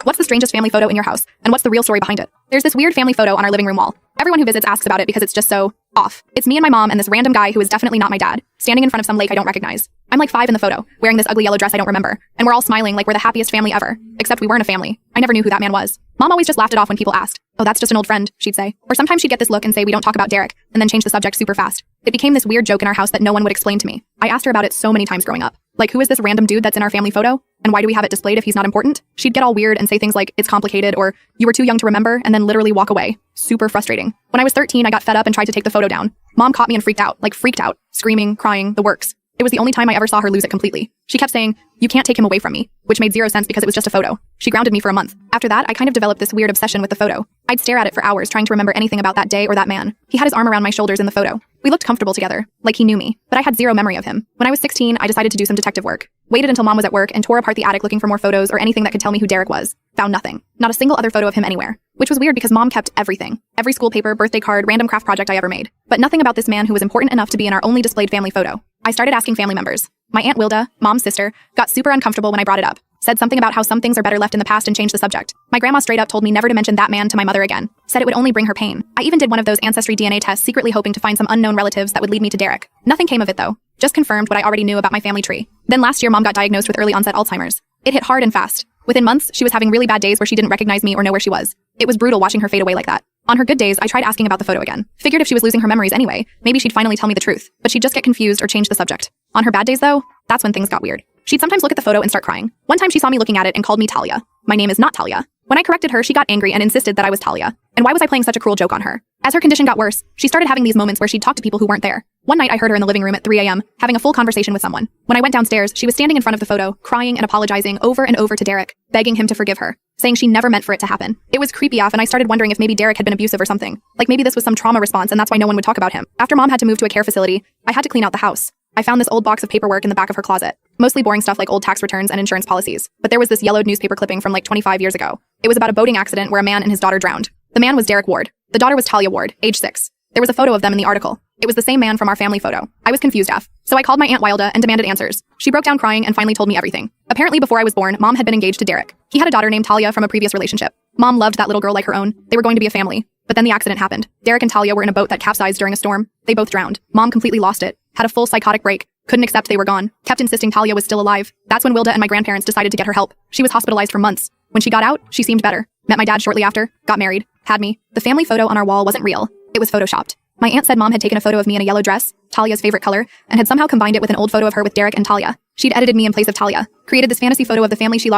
What's the strangest family photo in your house? And what's the real story behind it? There's this weird family photo on our living room wall. Everyone who visits asks about it because it's just so off. It's me and my mom and this random guy who is definitely not my dad, standing in front of some lake I don't recognize. I'm like 5 in the photo, wearing this ugly yellow dress I don't remember, and we're all smiling like we're the happiest family ever. Except we weren't a family. I never knew who that man was. Mom always just laughed it off when people asked. Oh, that's just an old friend, she'd say. Or sometimes she'd get this look and say we don't talk about Derek, and then change the subject super fast. It became this weird joke in our house that no one would explain to me. I asked her about it so many times growing up. Like, who is this random dude that's in our family photo? And why do we have it displayed if he's not important? She'd get all weird and say things like, it's complicated, or you were too young to remember, and then literally walk away. Super frustrating. When I was 13, I got fed up and tried to take the photo down. Mom caught me and freaked out, screaming, crying, the works. It was the only time I ever saw her lose it completely. She kept saying, you can't take him away from me, which made zero sense because it was just a photo. She grounded me for a month. After that, I kind of developed this weird obsession with the photo. I'd stare at it for hours trying to remember anything about that day or that man. He had his arm around my shoulders in the photo. We looked comfortable together, like he knew me, but I had zero memory of him. When I was 16, I decided to do some detective work. Waited until Mom was at work and tore apart the attic looking for more photos or anything that could tell me who Derek was. Found nothing. Not a single other photo of him anywhere. Which was weird because Mom kept everything. Every school paper, birthday card, random craft project I ever made. But nothing about this man who was important enough to be in our only displayed family photo. I started asking family members. My Aunt Wilda, Mom's sister, got super uncomfortable when I brought it up. Said something about how some things are better left in the past and changed the subject. My grandma straight up told me never to mention that man to my mother again. Said it would only bring her pain. I even did one of those ancestry DNA tests secretly hoping to find some unknown relatives that would lead me to Derek. Nothing came of it though. Just confirmed what I already knew about my family tree. Then last year Mom got diagnosed with early onset Alzheimer's. It hit hard and fast. Within months, she was having really bad days where she didn't recognize me or know where she was. It was brutal watching her fade away like that. On her good days, I tried asking about the photo again. Figured if she was losing her memories anyway, maybe she'd finally tell me the truth. But she'd just get confused or change the subject. On her bad days though, that's when things got weird. She'd sometimes look at the photo and start crying. One time she saw me looking at it and called me Talia. My name is not Talia. When I corrected her, she got angry and insisted that I was Talia. And why was I playing such a cruel joke on her? As her condition got worse, she started having these moments where she'd talk to people who weren't there. One night I heard her in the living room at 3 a.m. having a full conversation with someone. When I went downstairs, she was standing in front of the photo, crying and apologizing over and over to Derek, begging him to forgive her, saying she never meant for it to happen. It was creepy off and I started wondering if maybe Derek had been abusive or something. Like maybe this was some trauma response and that's why no one would talk about him. After Mom had to move to a care facility, I had to clean out the house. I found this old box of paperwork in the back of her closet. Mostly boring stuff like old tax returns and insurance policies. But there was this yellowed newspaper clipping from like 25 years ago. It was about a boating accident where a man and his daughter drowned. The man was Derek Ward. The daughter was Talia Ward, age 6. There was a photo of them in the article. It was the same man from our family photo. I was confused af. So I called my Aunt Wilda and demanded answers. She broke down crying and finally told me everything. Apparently before I was born, Mom had been engaged to Derek. He had a daughter named Talia from a previous relationship. Mom loved that little girl like her own. They were going to be a family. But then the accident happened. Derek and Talia were in a boat that capsized during a storm. They both drowned. Mom completely lost it. Had a full psychotic break. Couldn't accept they were gone. Kept insisting Talia was still alive. That's when Wilda and my grandparents decided to get her help. She was hospitalized for months. When she got out, she seemed better. Met my dad shortly after. Got married. Had me. The family photo on our wall wasn't real. It was photoshopped. My aunt said Mom had taken a photo of me in a yellow dress, Talia's favorite color, and had somehow combined it with an old photo of her with Derek and Talia. She'd edited me in place of Talia. Created this fantasy photo of the family she lost.